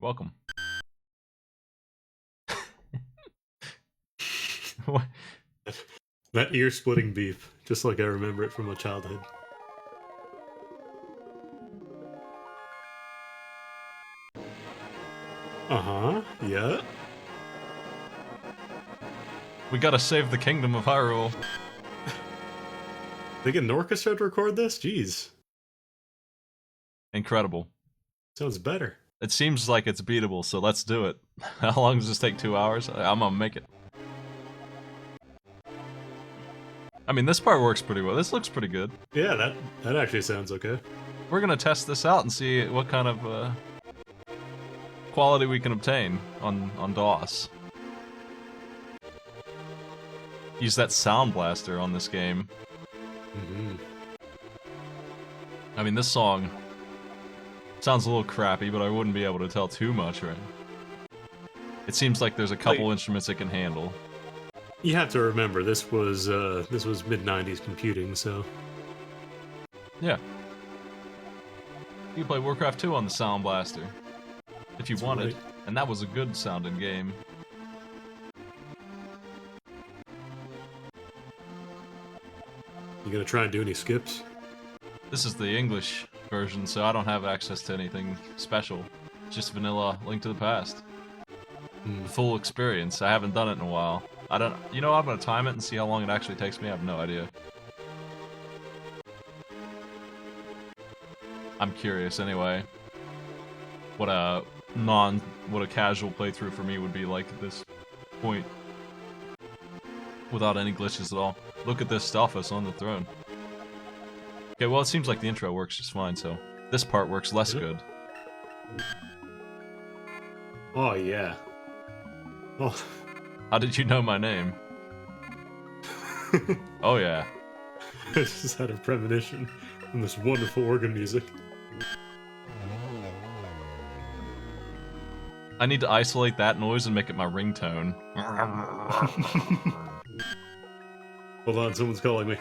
Welcome. What? That ear-splitting beep, just like I remember it from my childhood. Uh-huh, yeah. We gotta save the kingdom of Hyrule. They get an orchestra to record this? Jeez. Incredible. Sounds better. It seems like it's beatable, so let's do it. How long does this take? 2 hours? I'm gonna make it. I mean, this part works pretty well. This looks pretty good. Yeah, that actually sounds okay. We're gonna test this out and see what kind of quality we can obtain on DOS. Use that sound blaster on this game. Mm-hmm. I mean, this song sounds a little crappy, but I wouldn't be able to tell too much, right? It seems like there's a couple instruments it can handle. You have to remember, this was mid-90s computing, so... Yeah. You can play Warcraft 2 on the Sound Blaster. If you wanted. Right. And that was a good sounding game. You gonna try and do any skips? This is the English version, so I don't have access to anything special. Just vanilla Link to the Past. The full experience. I haven't done it in a while. I don't... You know, I'm gonna time it and see how long it actually takes me. I have no idea. I'm curious anyway. What a casual playthrough for me would be like at this point. Without any glitches at all. Look at this Stalfos on the throne. Okay, well it seems like the intro works just fine, so this part works less good. Oh, yeah. Oh. How did you know my name? Oh yeah. I just had a premonition from this wonderful organ music. I need to isolate that noise and make it my ringtone. Hold on, someone's calling me.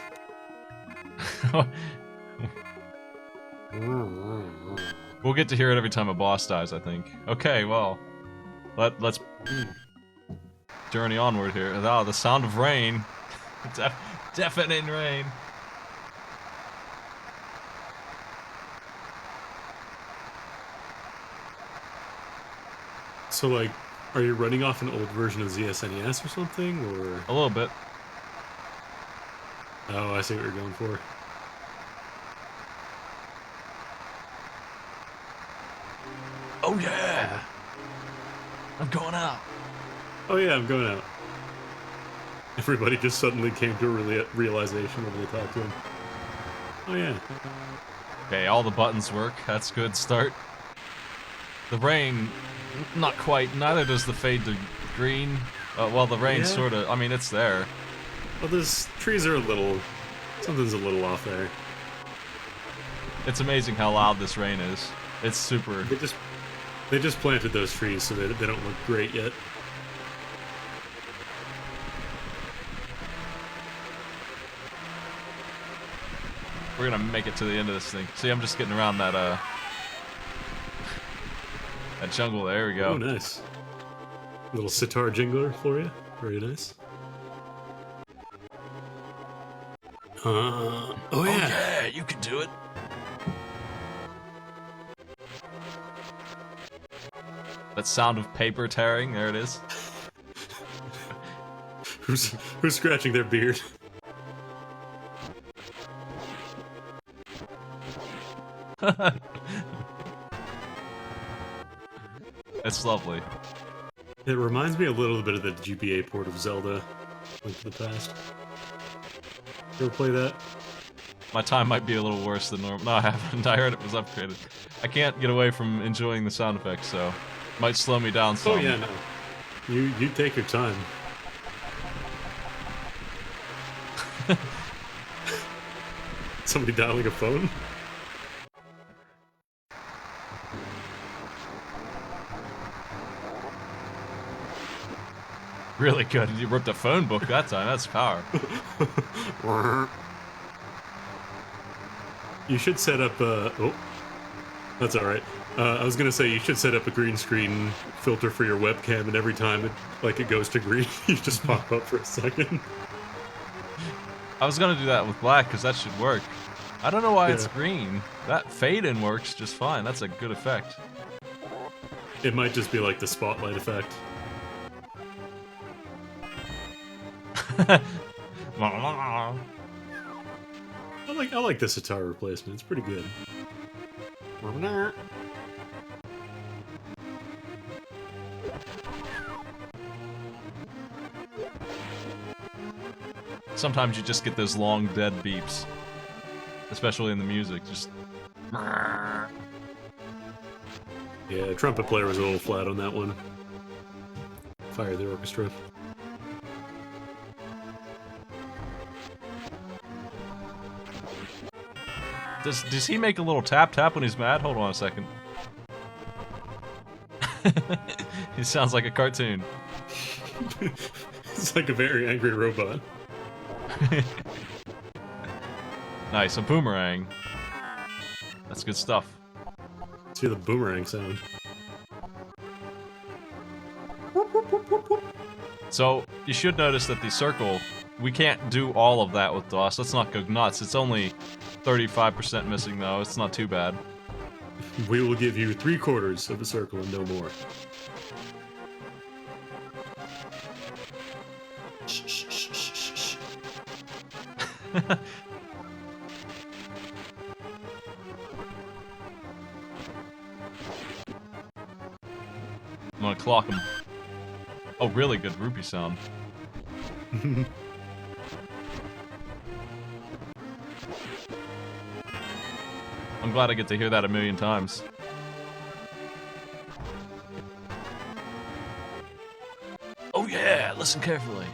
We'll get to hear it every time a boss dies, I think. Okay, well, let's journey onward here. Oh, the sound of rain. Deafening rain. So, like, are you running off an old version of ZSNES or something, or...? A little bit. Oh, I see what you're going for. Oh yeah! I'm going out. Oh yeah, I'm going out. Everybody just suddenly came to a realization when they talked to him. Oh yeah. Okay, all the buttons work. That's a good start. The rain, not quite. Neither does the fade to green. Well, the rain sort of. I mean, it's there. Well, those trees are a little... Something's a little off there. It's amazing how loud this rain is. It's super... They just planted those trees, so they don't look great yet. We're gonna make it to the end of this thing. See, I'm just getting around that, that jungle. There we go. Oh, nice. Little sitar jingler for you. Very nice. Oh yeah. Oh yeah, you can do it. That sound of paper tearing, there it is. Who's scratching their beard? It's lovely. It reminds me a little bit of the GBA port of Zelda, Link to the Past. You ever play that? My time might be a little worse than normal. No, I haven't. I heard it was upgraded. I can't get away from enjoying the sound effects, so might slow me down some. Oh yeah, no. You take your time. Somebody dialing a phone? Really good. You ripped a phone book that time. That's power. You should set up oh, that's alright. I was gonna say you should set up a green screen filter for your webcam, and every time it goes to green, you just pop up for a second. I was gonna do that with black because that should work. I don't know why it's Yeah. green. That fade-in works just fine. That's a good effect. It might just be like the spotlight effect. I like this guitar replacement. It's pretty good. Sometimes you just get those long dead beeps, especially in the music. Just. Yeah, trumpet player was a little flat on that one. Fire the orchestra. Does he make a little tap tap when he's mad? Hold on a second. He sounds like a cartoon. It's like a very angry robot. Nice, a boomerang. That's good stuff. Let's hear the boomerang sound. So, you should notice that the circle, we can't do all of that with DOS. Let's not go nuts. It's only 35% missing, though. It's not too bad. We will give you 3/4 of a circle and no more. I'm gonna clock him. Oh, really good rupee sound. I'm glad I get to hear that a million times. Oh yeah, listen carefully.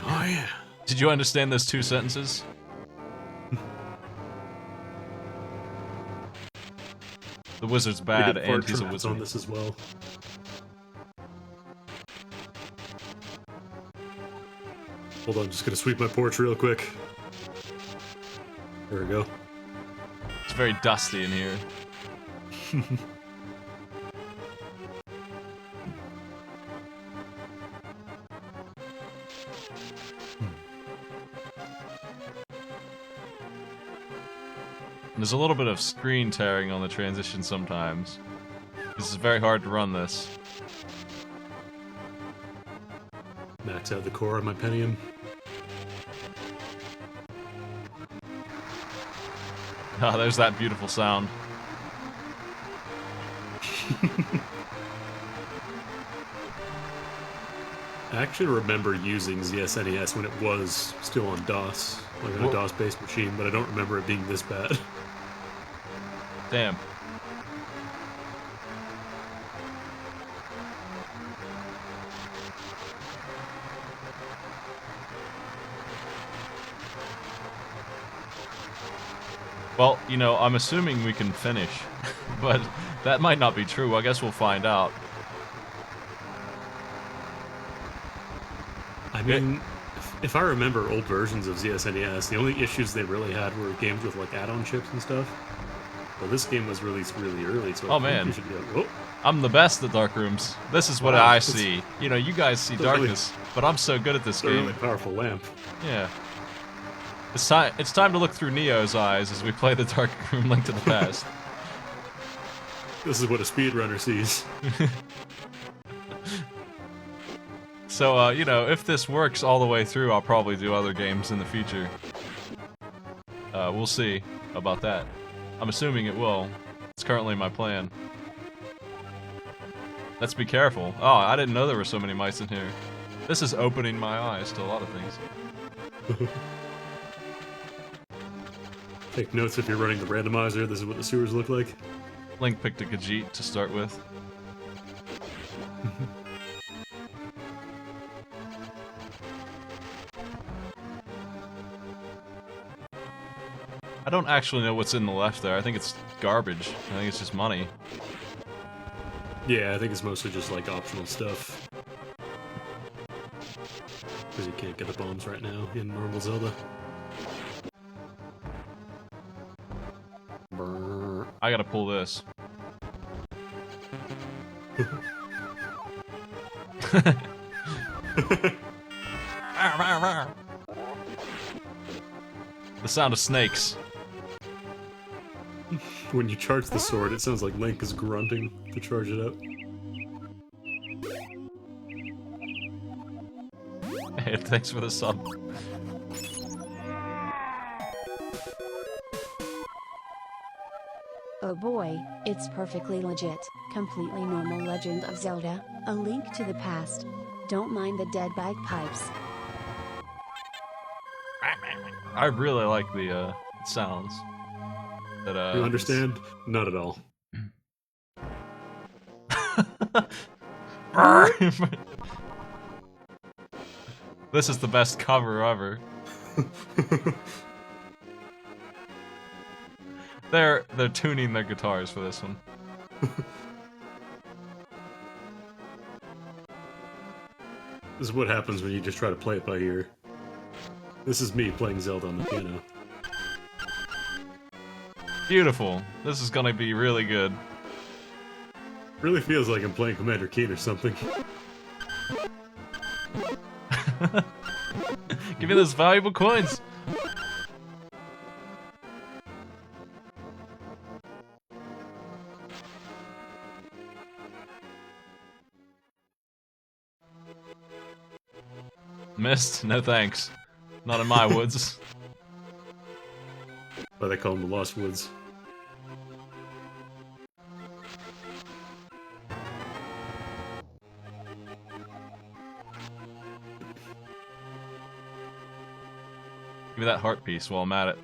Oh yeah. Did you understand those 2 sentences? The wizard's bad, and he's a wizard. On this as well. Hold on, just gonna sweep my porch real quick. There we go. It's very dusty in here. There's a little bit of screen tearing on the transition sometimes. This is very hard to run this. Max out the core of my Pentium. Ah, there's that beautiful sound. I actually remember using ZSNES when it was still on DOS, like on a DOS-based machine, but I don't remember it being this bad. Damn. Well, you know, I'm assuming we can finish, but that might not be true. I guess we'll find out. I mean, if I remember old versions of ZSNES, the only issues they really had were games with like add-on chips and stuff. Well, this game was released really early, so Oh, I think man. you should be like, I'm the best at dark rooms. This is what Wow, I it's- see. You know, you guys see it's a really- darkness, but I'm so good at this it's a really game. powerful lamp. Yeah. It's time to look through Neo's eyes as we play the Dark Room Link to the Past. This is what a speedrunner sees. So, you know, if this works all the way through, I'll probably do other games in the future. We'll see about that. I'm assuming it will. It's currently my plan. Let's be careful. Oh, I didn't know there were so many mice in here. This is opening my eyes to a lot of things. Take notes if you're running the randomizer. This is what the sewers look like. Link picked a Khajiit to start with. I don't actually know what's in the left there. I think it's garbage. I think it's just money. Yeah, I think it's mostly just like optional stuff. Because you can't get the bombs right now in normal Zelda. Brrr. I gotta pull this. The sound of snakes. When you charge the sword, it sounds like Link is grunting to charge it up. Hey, thanks for the sub. Oh boy, it's perfectly legit, completely normal Legend of Zelda, A Link to the Past. Don't mind the dead bagpipes. I really like the sounds. That You understand? Not at all. This is the best cover ever. They're tuning their guitars for this one. This is what happens when you just try to play it by ear. This is me playing Zelda on the piano. Beautiful. This is gonna be really good. Really feels like I'm playing Commander Keen or something. Give me those valuable coins. Missed? No thanks. Not in my woods. Why they call them the Lost Woods. Give me that heart piece while I'm at it.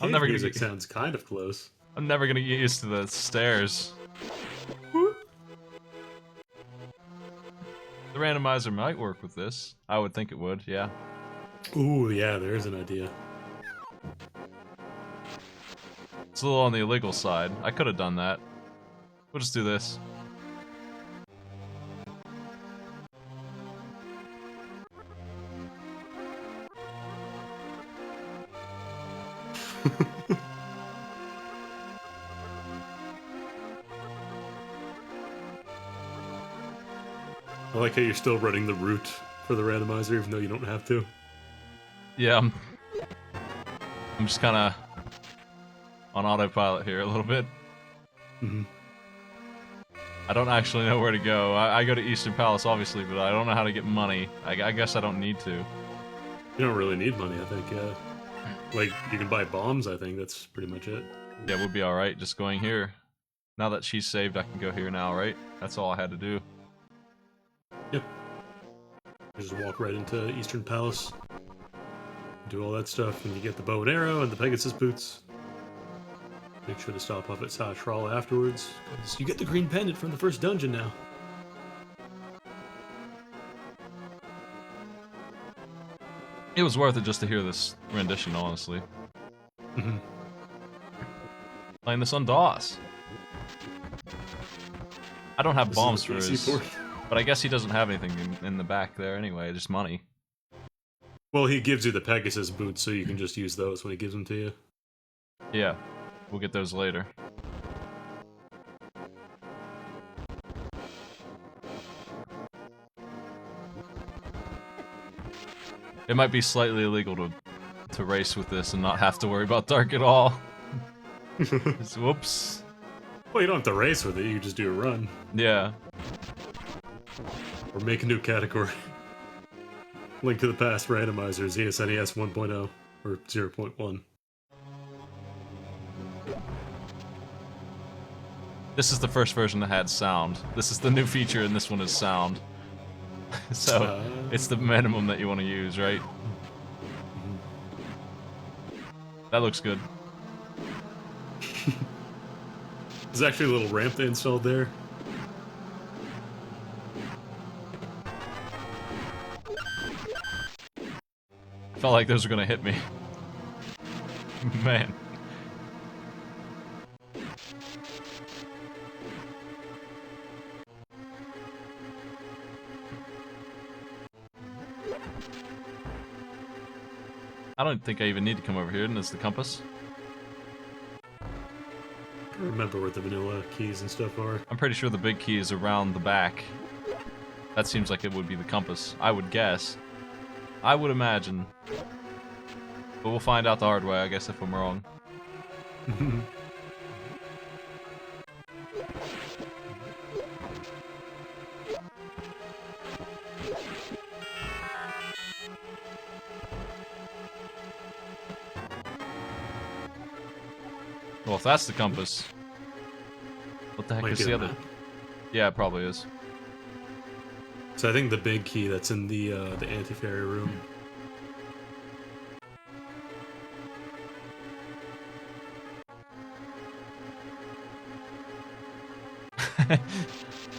I'm never gonna Music get, sounds kind of close. I'm never gonna get used to the stairs. The randomizer might work with this. I would think it would, yeah. Ooh, yeah, there's an idea. It's a little on the illegal side. I could have done that. We'll just do this. I like how you're still running the route for the randomizer, even though you don't have to. Yeah, I'm just kind of on autopilot here a little bit. Mm-hmm. I don't actually know where to go. I go to Eastern Palace, obviously, but I don't know how to get money. I guess I don't need to. You don't really need money, I think, yeah. Like, you can buy bombs, I think, that's pretty much it. Yeah, we'll be alright just going here. Now that she's saved, I can go here now, right? That's all I had to do. Yep. You just walk right into Eastern Palace, do all that stuff, and you get the bow and arrow and the Pegasus boots. Make sure to stop off at Sashral afterwards, because you get the green pendant from the first dungeon now. It was worth it just to hear this rendition, honestly. Mm-hmm. Playing this on DOS. I don't have bombs for his... But I guess he doesn't have anything in the back there anyway, just money. Well, he gives you the Pegasus boots, so you can just use those when he gives them to you. Yeah, we'll get those later. It might be slightly illegal to race with this and not have to worry about dark at all. Whoops. Well, you don't have to race with it, you just do a run. Yeah. Or make a new category. Link to the Past randomizer, ZSNES 1.0 or 0.1. This is the first version that had sound. This is the new feature, and this one is sound. So, it's the minimum that you want to use, right? That looks good. There's actually a little ramp they installed there. Felt like those were gonna hit me. Man. I don't think I even need to come over here, and it's the compass. I don't remember where the vanilla keys and stuff are. I'm pretty sure the big key is around the back. That seems like it would be the compass. I would guess. I would imagine. But we'll find out the hard way, I guess, if I'm wrong. Well, if that's the compass, what the heck Might is be the a other? map. Yeah, it probably is. So I think the big key that's in the anti-fairy room.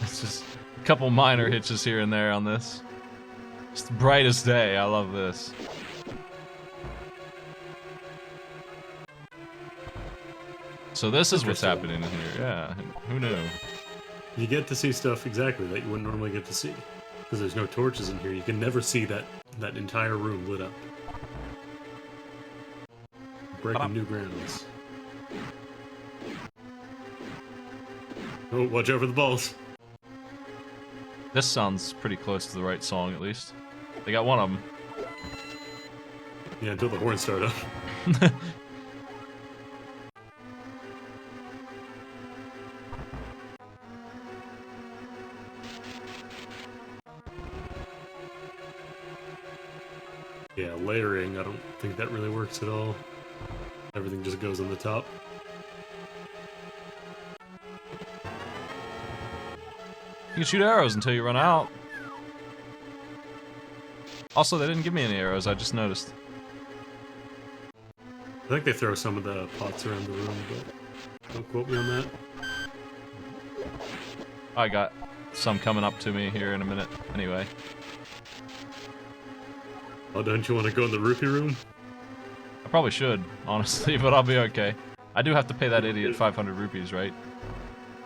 It's just a couple minor hitches here and there on this. It's the brightest day. I love this. So this is what's Interesting. happening in here. Yeah, who knew? You get to see stuff exactly that you wouldn't normally get to see. Because there's no torches in here. You can never see that entire room lit up. Breaking new grounds. Oh, watch out for the balls. This sounds pretty close to the right song, at least. They got one of them. Yeah, until the horns start up. Yeah, layering, I don't think that really works at all. Everything just goes on the top. You can shoot arrows until you run out. Also, they didn't give me any arrows, I just noticed. I think they throw some of the pots around the room, but don't quote me on that. I got some coming up to me here in a minute, anyway. Oh, don't you want to go in the rupee room? I probably should, honestly, but I'll be okay. I do have to pay that idiot 500 rupees, right?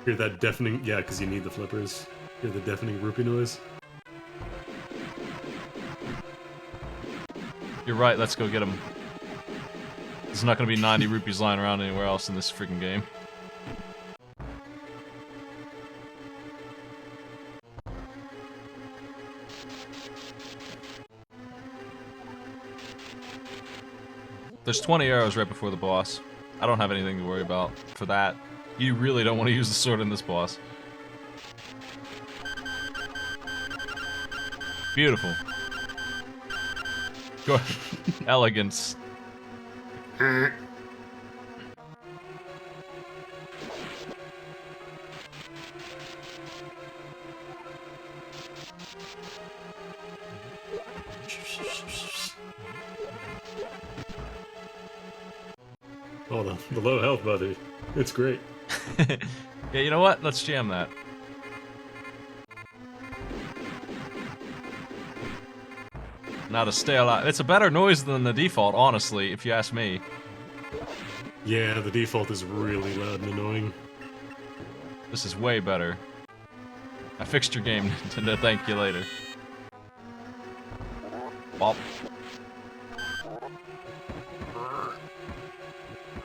Hear that deafening... Yeah, because you need the flippers. Hear the deafening rupee noise? You're right, let's go get him. There's not gonna be 90 rupees lying around anywhere else in this freaking game. There's 20 arrows right before the boss. I don't have anything to worry about for that. You really don't want to use the sword in this boss. Beautiful. Good. Elegance. Oh, the low health buddy. It's great. Yeah, you know what? Let's jam that. Now to stay alive. It's a better noise than the default, honestly, if you ask me. Yeah, the default is really loud and annoying. This is way better. I fixed your game, Nintendo. Thank you later. Bop.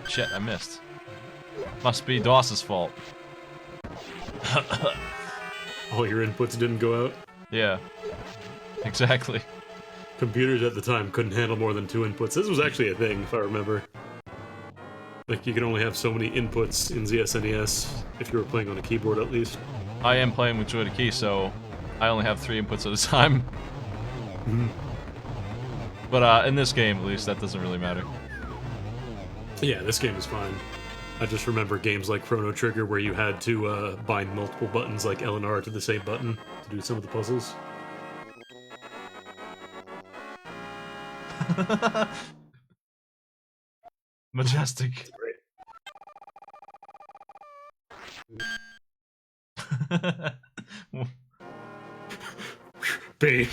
Shit, I missed. Must be DOS's fault. All your inputs didn't go out. Yeah. Exactly. Computers at the time couldn't handle more than 2 inputs. This was actually a thing, if I remember. Like, you can only have so many inputs in ZSNES, if you were playing on a keyboard at least. I am playing with Joy to Key, so I only have 3 inputs at a time. But in this game, at least, that doesn't really matter. Yeah, this game is fine. I just remember games like Chrono Trigger where you had to bind multiple buttons like L and R to the same button to do some of the puzzles. Majestic. Babe.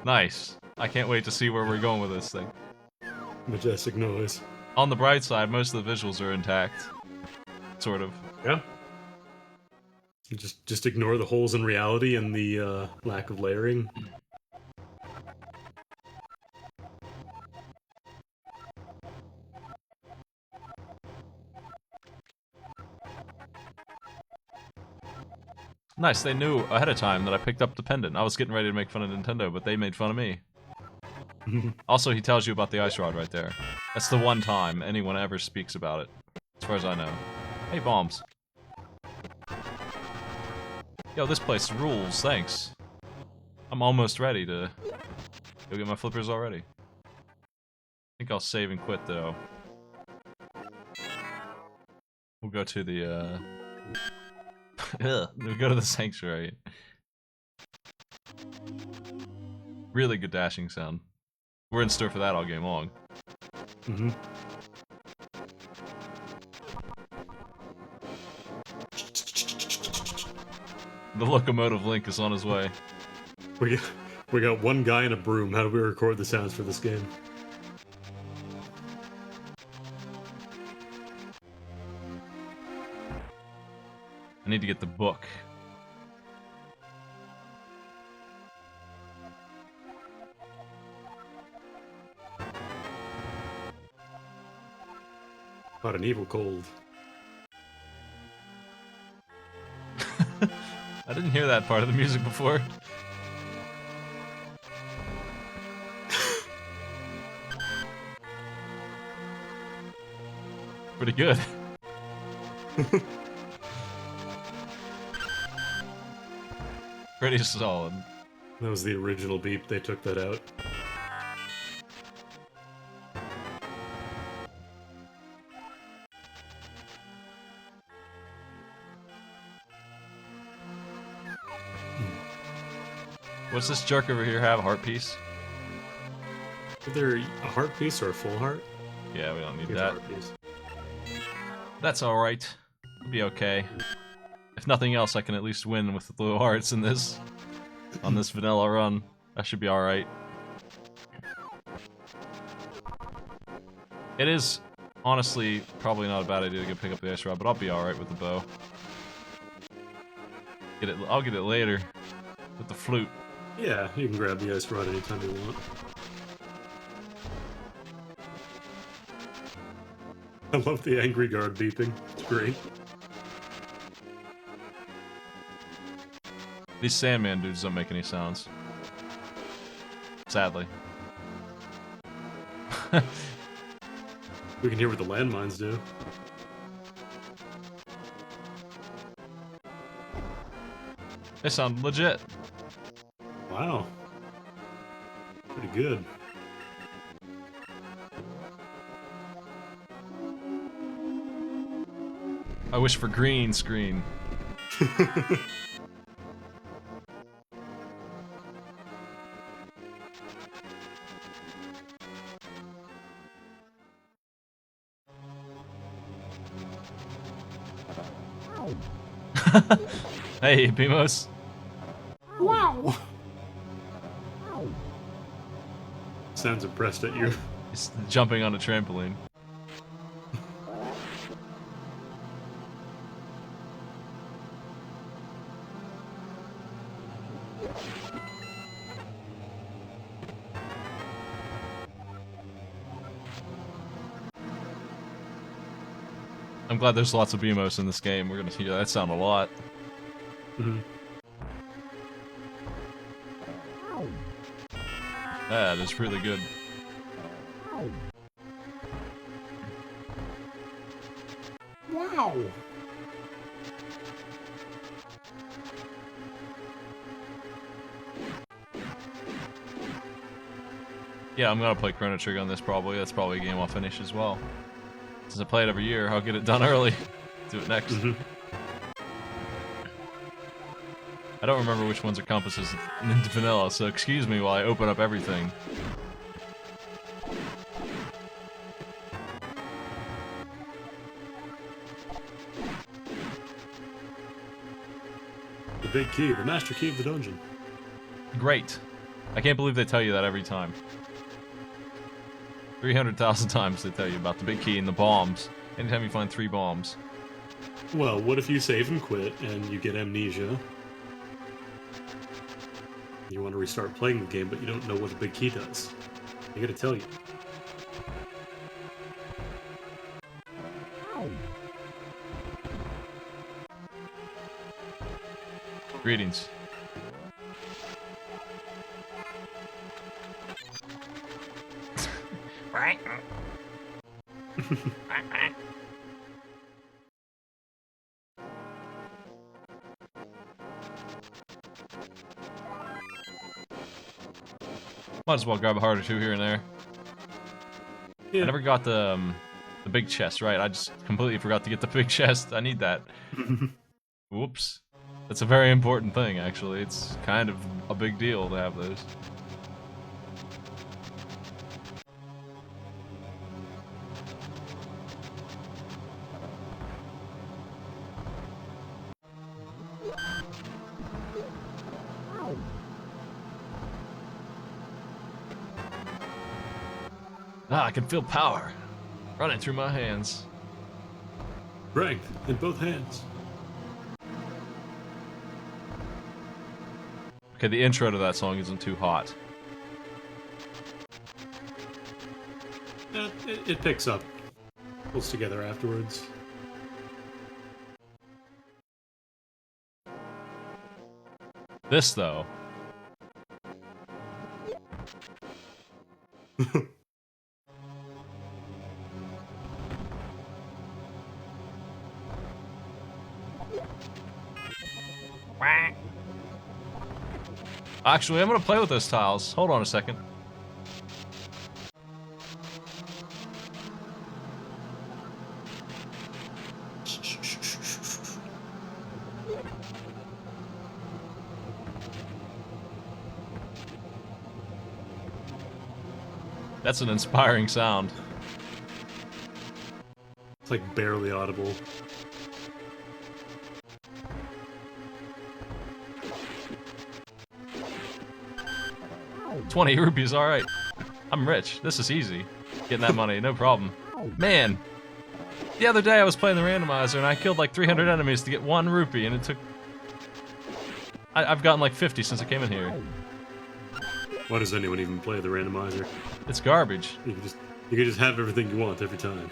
Nice. I can't wait to see where we're going with this thing. Majestic noise. On the bright side, most of the visuals are intact. Sort of. Yeah. Just ignore the holes in reality and the lack of layering. Nice, they knew ahead of time that I picked up the pendant. I was getting ready to make fun of Nintendo, but they made fun of me. Also, he tells you about the ice rod right there. That's the one time anyone ever speaks about it, as far as I know. Hey, bombs. Yo, this place rules, thanks. I'm almost ready to go get my flippers already. I think I'll save and quit, though. We'll go to the, we'll go to the sanctuary. Really good dashing sound. We're in store for that all game long. Mm-hmm. The locomotive Link is on his way. We got one guy in a broom. How do we record the sounds for this game? I need to get the book. Caught an evil cold. I didn't hear that part of the music before. Pretty good. Pretty solid. That was the original beep. They took that out. What's this jerk over here have? A heart piece? Either a heart piece or a full heart? Yeah, we don't need Here's a that. heart piece. That's alright. It'll be okay. If nothing else, I can at least win with the blue hearts in this. On this vanilla run. That should be alright. It is, honestly, probably not a bad idea to go pick up the ice rod, but I'll be alright with the bow. I'll get it later. With the flute. Yeah, you can grab the ice rod anytime you want. I love the angry guard beeping. It's great. These Sandman dudes don't make any sounds. Sadly. We can hear what the landmines do. They sound legit. Wow. Pretty good. I wish for green screen. Hey, Pimos. Wow. Sounds impressed at you. He's jumping on a trampoline. I'm glad there's lots of BMOS in this game. We're gonna hear that sound a lot. Mm-hmm. That is really good. Wow. Yeah, I'm gonna play Chrono Trigger on this probably. That's probably a game I'll finish as well. Since I play it every year, I'll get it done early. Do it next. Mm-hmm. I don't remember which ones are compasses in vanilla, so excuse me while I open up everything. The big key, the master key of the dungeon. Great. I can't believe they tell you that every time. 300,000 times they tell you about the big key and the bombs. Anytime you find 3 bombs. Well, what if you save and quit and you get amnesia? You want to restart playing the game, but you don't know what the big key does. They gotta tell you. Greetings. Might as well grab a heart or two here and there. Yeah. I never got the big chest, right? I just completely forgot to get the big chest. I need that. Whoops. That's a very important thing, actually. It's kind of a big deal to have those. Ah, I can feel power running through my hands. Strength in both hands. Okay, the intro to that song isn't too hot. Yeah, it picks up. Pulls together afterwards. This, though. Actually, I'm gonna play with those tiles. Hold on a second. That's an inspiring sound. It's like barely audible. $20 rupees, alright. I'm rich. This is easy. Getting that money, no problem. Man! The other day I was playing the randomizer and I killed like 300 enemies to get 1 rupee and it took... I've gotten like 50 since I came in here. Why does anyone even play the randomizer? It's garbage. You can just have everything you want every time.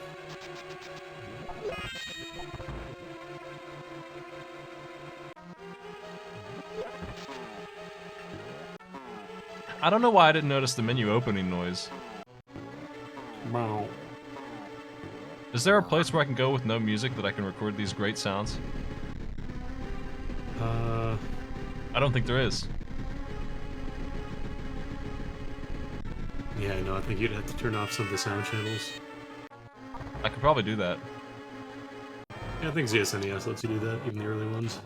I don't know why I didn't notice the menu opening noise. Wow. Is there a place where I can go with no music that I can record these great sounds? I don't think there is. Yeah, no, I think you'd have to turn off some of the sound channels. I could probably do that. Yeah, I think ZSNES lets you do that, even the early ones.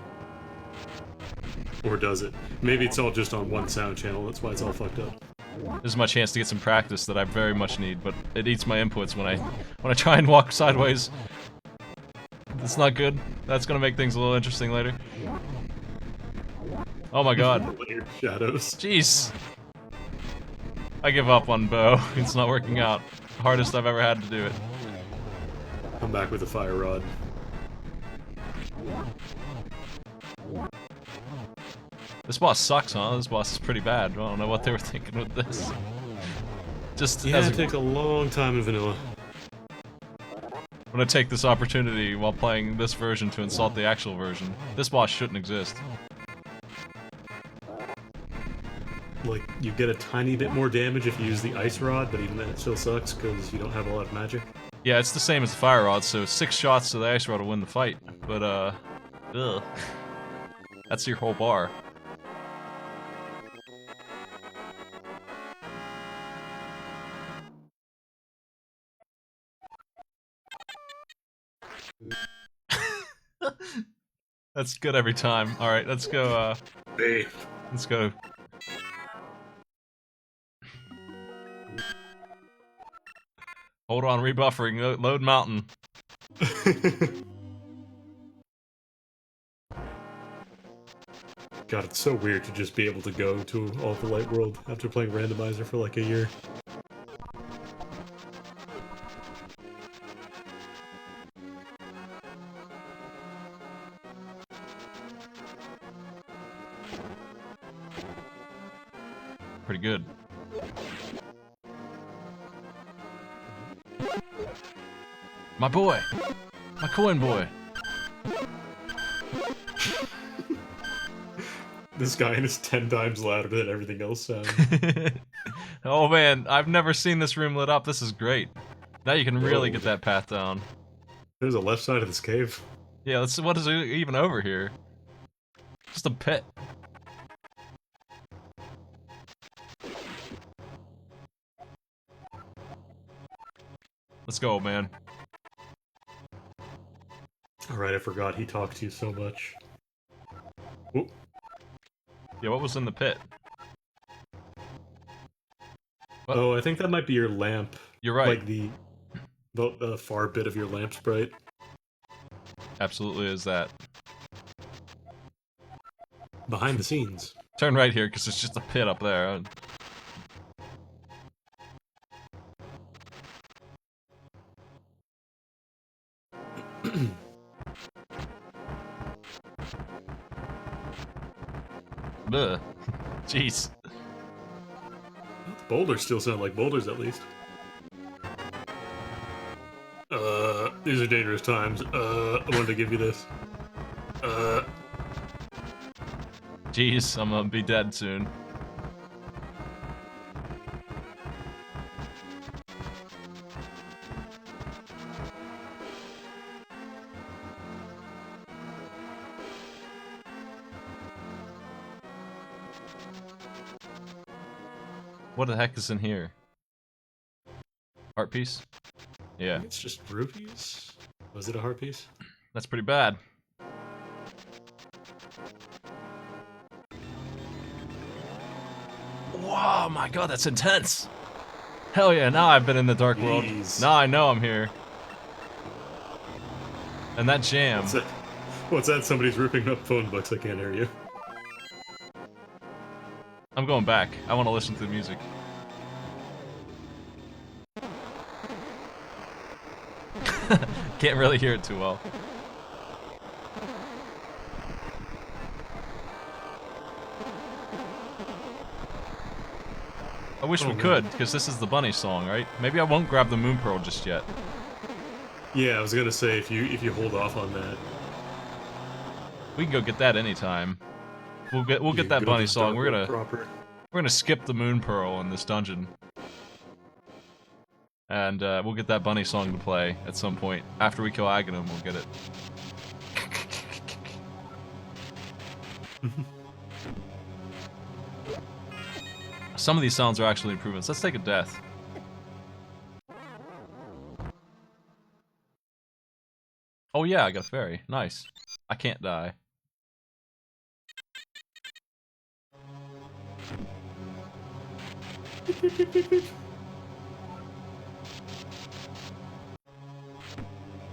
Or does it? Maybe it's all just on one sound channel, that's why it's all fucked up. This is my chance to get some practice that I very much need, but it eats my inputs when I try and walk sideways. It's not good. That's gonna make things a little interesting later. Oh my god. Layered shadows. Jeez. I give up on bow. It's not working out. The hardest I've ever had to do it. Come back with a fire rod. This boss sucks, huh? This boss is pretty bad. I don't know what they were thinking with this. Just Yeah, as it takes a long time in vanilla. I'm gonna take this opportunity while playing this version to insult the actual version. This boss shouldn't exist. Like, you get a tiny bit more damage if you use the ice rod, but even then it still sucks because you don't have a lot of magic. Yeah, it's the same as the fire rod, so 6 shots to the ice rod will win the fight. But, ugh. That's your whole bar. That's good every time. Alright, let's go, Hey. let's go. Hold on, rebuffering, load mountain. God, it's so weird to just be able to go to All the Light World after playing randomizer for like a year. Pretty good. My boy! My coin boy! This guy is 10 times louder than everything else sounds. Oh man, I've never seen this room lit up. This is great. Now you can really Whoa. get that path down. There's a left side of this cave. Yeah, let's see, what is even over here? Just a pit. Let's go, man. Alright, I forgot he talked to you so much. Oop. Yeah, what was in the pit? What? Oh, I think that might be your lamp. You're right. Like the far bit of your lamp sprite. Absolutely is that. Behind the scenes. Turn right here, because it's just a pit up there. Bleh. Jeez. The boulders still sound like boulders, at least. These are dangerous times. I wanted to give you this. Jeez, I'm gonna be dead soon. What the heck is in here? Art piece? Yeah, It's just rupees? Was it a heart piece? that's pretty bad. Wow, my god, that's intense! Hell yeah, now I've been in the dark world. Jeez. Now I know I'm here. And that jam. What's that? Somebody's ripping up phone books. I can't hear you. I'm going back. I want to listen to the music. Can't really hear it too well. I wish we could, because this is the bunny song, right? Maybe I won't grab the moon pearl just yet. Yeah, I was gonna say if you hold off on that. We can go get that anytime. We'll get that bunny song. We're gonna skip the moon pearl in this dungeon. And we'll get that bunny song to play at some point. After we kill Aghanim, we'll get it. Some of these sounds are actually improvements. Let's take a death. Oh yeah, I got a fairy. Nice. I can't die.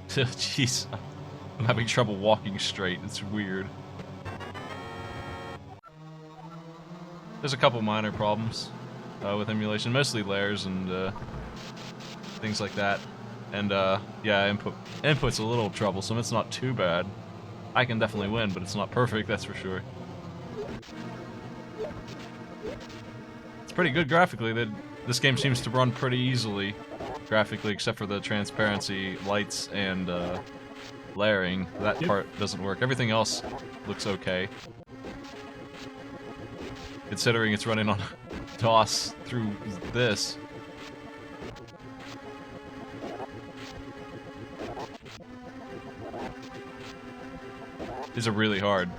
Jeez. I'm having trouble walking straight. It's weird. There's a couple minor problems with emulation, mostly layers and things like that. And yeah, input's a little troublesome. It's not too bad. I can definitely win, but it's not perfect, that's for sure. It's pretty good graphically. This game seems to run pretty easily graphically, except for the transparency, lights, and layering. That part doesn't work. Everything else looks okay. Considering it's running on DOS through this. These are really hard.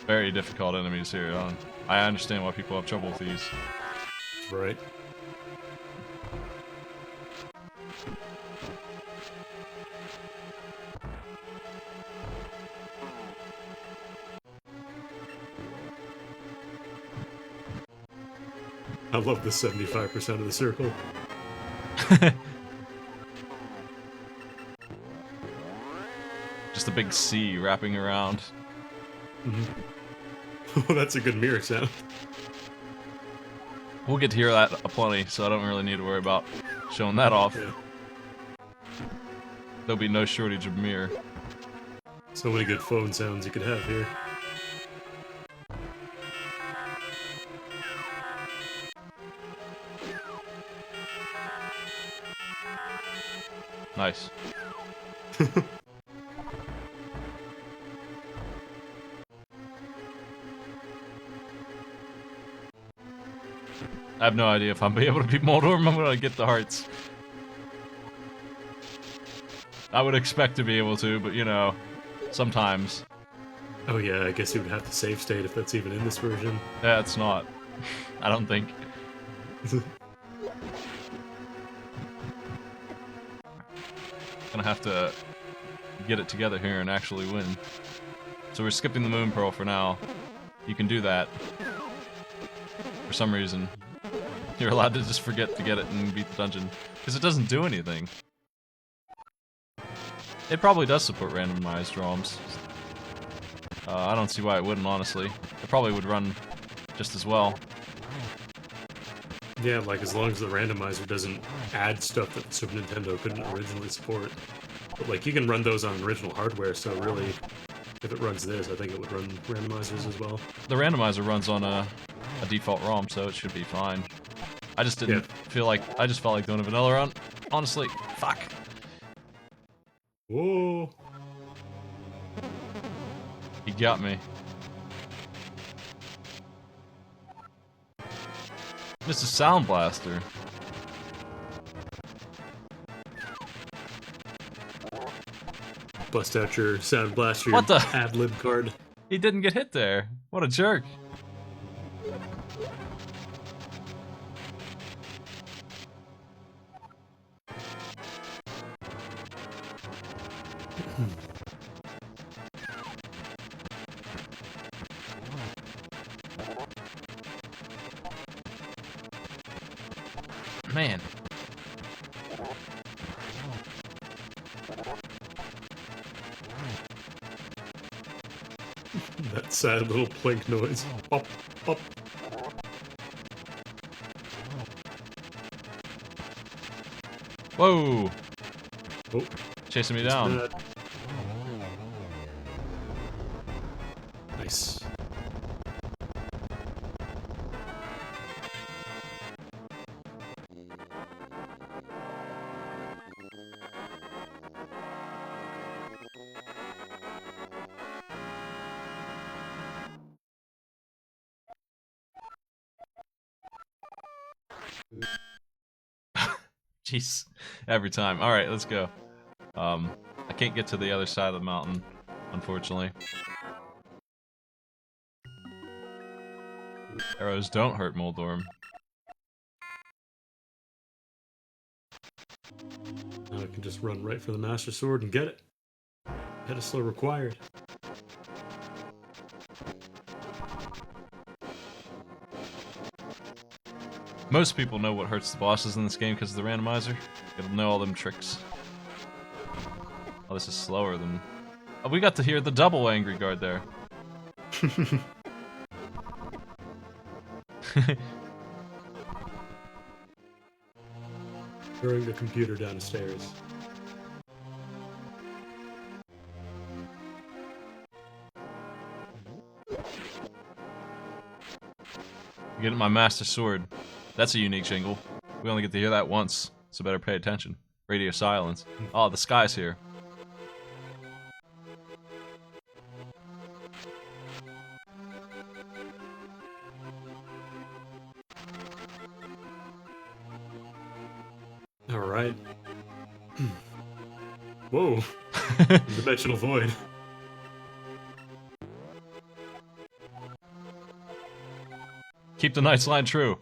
Very difficult enemies here. I understand why people have trouble with these. Right. I love the 75% of the circle. Just a big C wrapping around. Oh, that's a good mirror sound. We'll get to hear that aplenty, so I don't really need to worry about showing that off. Yeah. There'll be no shortage of mirror. So many good phone sounds you could have here. Nice. I have no idea if I'm be able to beat Moldorm. I'm gonna get the hearts. I would expect to be able to, but you know, sometimes. Oh yeah, I guess you would have to save state if that's even in this version. Yeah, it's not. I don't think. Gonna have to get it together here and actually win. So we're skipping the Moon Pearl for now. You can do that. For some reason. You're allowed to just forget to get it and beat the dungeon. Because it doesn't do anything. It probably does support randomized ROMs. I don't see why it wouldn't, honestly. It probably would run just as well. Yeah, like as long as the randomizer doesn't add stuff that the Super Nintendo couldn't originally support. But like you can run those on original hardware, so really, if it runs this, I think it would run randomizers as well. The randomizer runs on a default ROM, so it should be fine. I just didn't feel like, I just felt like doing a vanilla run. Honestly, fuck. Whoa. He got me. Mr. Sound Blaster. Bust out your Sound Blaster What the? ad-lib card. He didn't get hit there. What a jerk. Man. That sad little plink noise. Pop, pop. Whoa. Oh, Chasing me down. bad. Nice. Jeez. Every time. Alright, let's go. I can't get to the other side of the mountain, unfortunately. Arrows don't hurt Moldorm. Now I can just run right for the Master Sword and get it. Pedestal required. Most people know what hurts the bosses in this game because of the randomizer. It'll know all them tricks. Oh, this is slower than... Oh, we got to hear the double Angry Guard there. Throwing the computer down the stairs. Getting my Master Sword. That's a unique jingle. We only get to hear that once, so better pay attention. Radio silence. Oh, the sky's here. Alright. Whoa. Dimensional void. Keep the Knight's line true.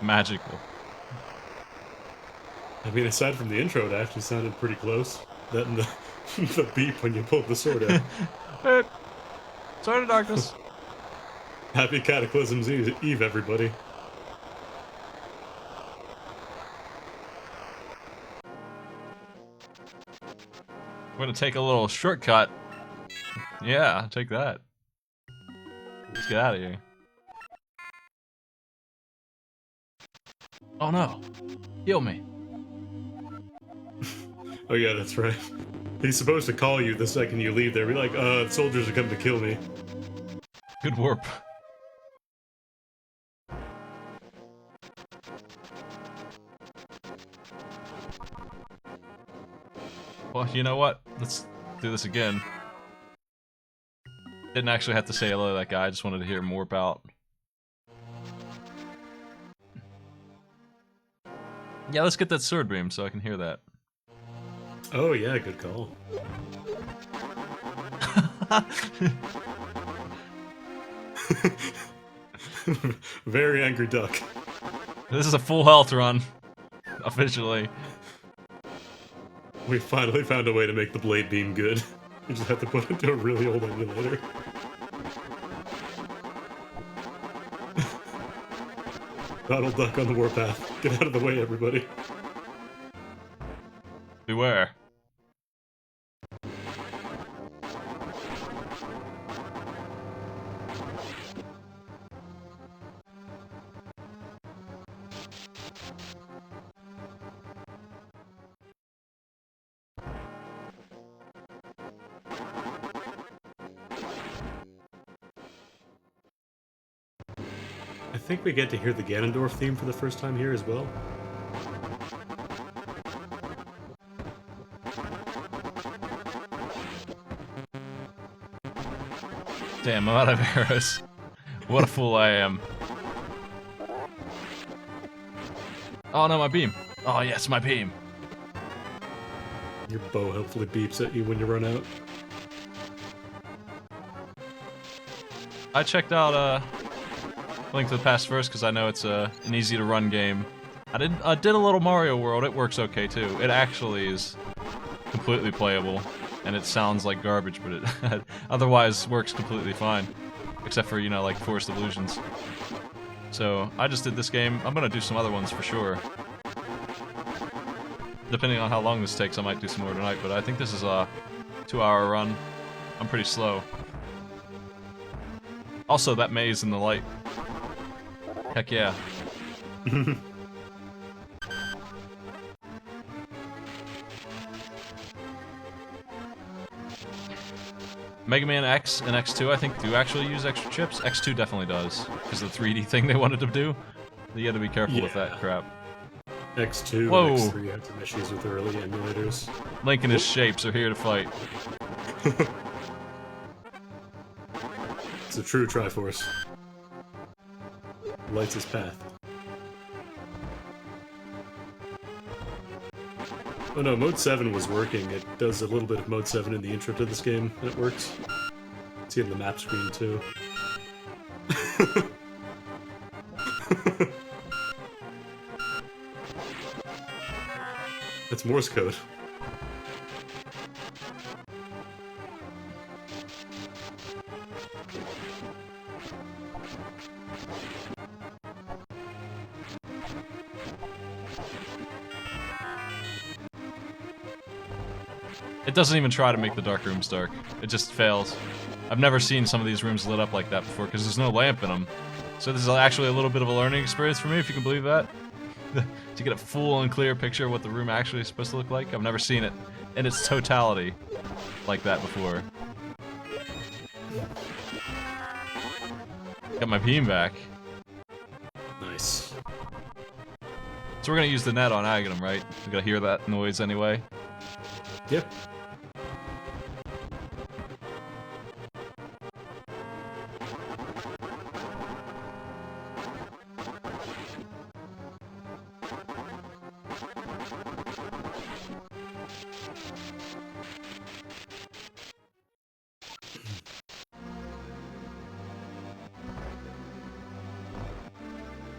Magical. I mean, aside from the intro, it actually sounded pretty close. That and the, the beep when you pulled the sword out. Hey, Sword of Darkness. Happy Cataclysm's Eve, everybody. We're gonna take a little shortcut. Yeah, take that. Let's get out of here. Oh no. Heal me. Oh yeah, that's right. He's supposed to call you the second you leave there. Be like, the soldiers are coming to kill me. Good warp. Well, you know what? Let's do this again. Didn't actually have to say hello to that guy, I just wanted to hear more about... Yeah, let's get that sword beam so I can hear that. Oh yeah, good call. Very angry duck. This is a full health run. Officially. We finally found a way to make the blade beam good. We just have to put it into a really old emulator. Donald Duck on the warpath. Get out of the way, everybody. Beware. I think we get to hear the Ganondorf theme for the first time here as well. Damn, I'm out of arrows. What a fool I am. Oh no, my beam. Oh yes, my beam. Your bow hopefully beeps at you when you run out. I checked out Link to the Past first because I know it's an easy to run game. I did a little Mario World. It works okay too. It actually is completely playable, and it sounds like garbage, but it otherwise works completely fine, except for, you know, like Forest Illusions. So I just did this game. I'm gonna do some other ones for sure. Depending on how long this takes, I might do some more tonight, but I think this is a 2-hour run. I'm pretty slow. Also, that maze in the light. Heck yeah. Mega Man X and X2, I think, do actually use extra chips. X2 definitely does, because of the 3D thing they wanted to do. You gotta be careful with that crap. X2 Whoa. and X3 had some issues with early emulators. Link and his shapes are here to fight. It's a true Triforce. Lights his path. Oh no, Mode 7 was working. It does a little bit of Mode 7 in the intro to this game, and it works. See it in the map screen, too. That's Morse code. It doesn't even try to make the dark rooms dark. It just fails. I've never seen some of these rooms lit up like that before because there's no lamp in them. So this is actually a little bit of a learning experience for me, if you can believe that. To get a full and clear picture of what the room actually is supposed to look like. I've never seen it in its totality like that before. Got my beam back. Nice. So we're gonna use the net on Aghanim, right? We're gonna hear that noise anyway. Yep.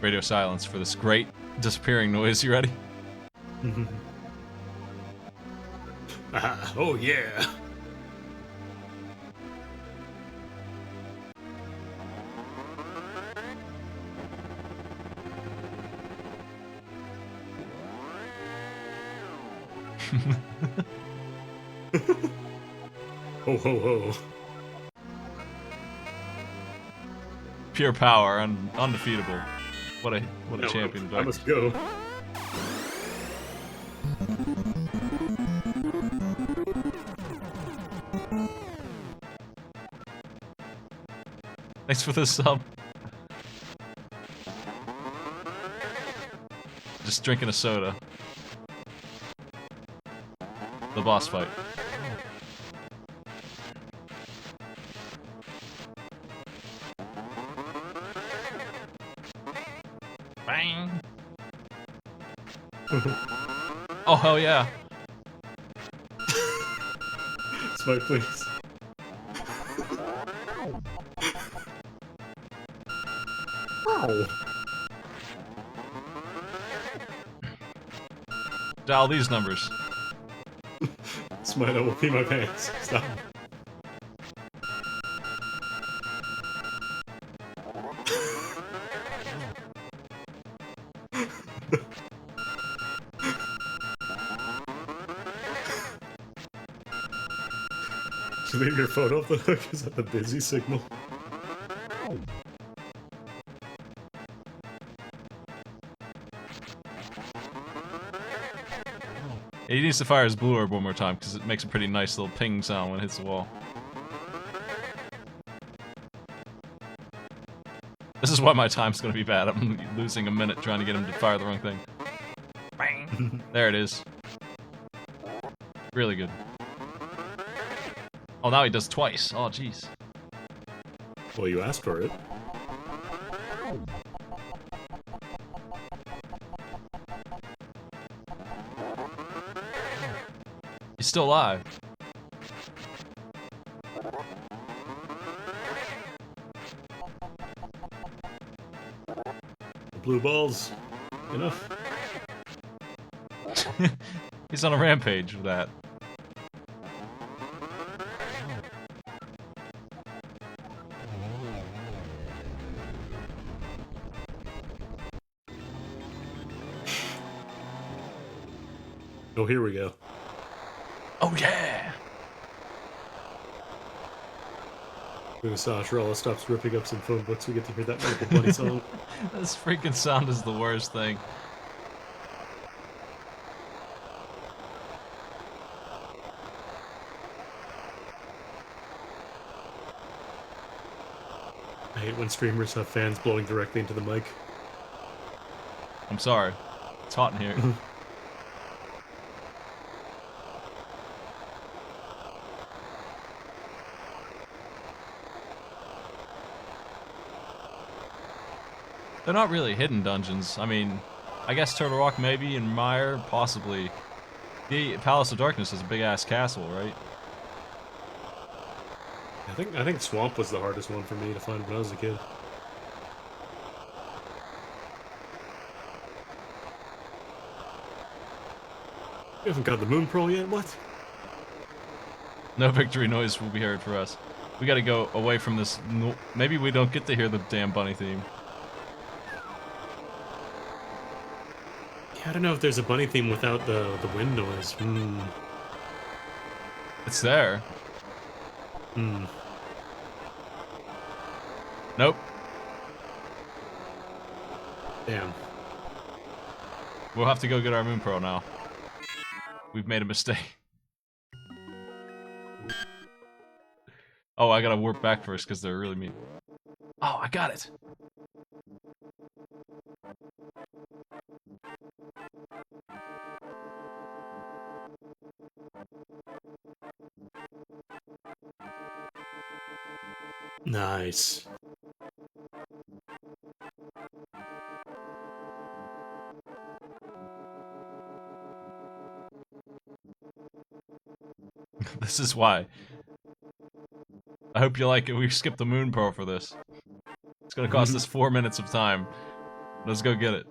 Radio silence for this great disappearing noise. You ready? Ah, oh yeah. Ho ho ho. Pure power, undefeatable. What a champion I duck. must go. Thanks for the sub. Just drinking a soda. the boss fight. Bang! Oh, hell yeah. Smoke, please. Ow. Dial these numbers. Smite, I will pee my pants. Stop. Should leave your phone off the hook? Is that the busy signal? He needs to fire his blue orb one more time because it makes a pretty nice little ping sound when it hits the wall. This is why my time's gonna be bad. I'm losing a minute trying to get him to fire the wrong thing. Bang! There it is. Really good. Oh, now he does twice. Oh, jeez. Well, you asked for it. He's still alive. Blue balls. Enough. He's on a rampage with that. Oh, here we go. Oh yeah! When Sasha stops ripping up some phone books, we get to hear that Michael Bunny song. This freaking sound is the worst thing. I hate when streamers have fans blowing directly into the mic. I'm sorry. It's hot in here. They're not really hidden dungeons. I mean, I guess Turtle Rock maybe, and Mire possibly. The Palace of Darkness is a big-ass castle, right? I think Swamp was the hardest one for me to find when I was a kid. You haven't got the Moon Pearl yet? What? No victory noise will be heard for us. We gotta go away from this. Maybe we don't get to hear the damn bunny theme. Yeah, I don't know if there's a bunny theme without the wind noise. It's there. Nope. Damn. We'll have to go get our Moon Pearl now. We've made a mistake. Oh, I gotta warp back first because they're really mean. Oh, I got it. Nice. This is why. I hope you like it. We skipped the Moon Pearl for this. It's gonna cost us 4 minutes of time. Let's go get it.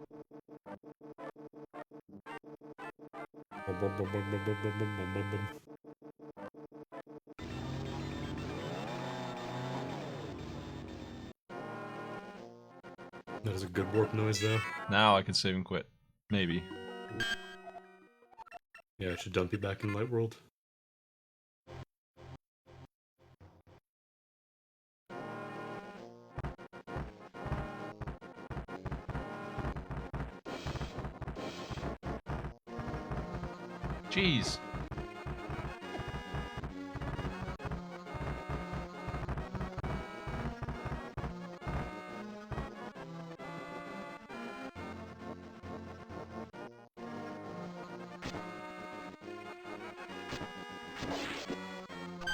That is a good warp noise, though. Now I can save and quit. Maybe. Yeah, I should dump you back in Light World. Jeez.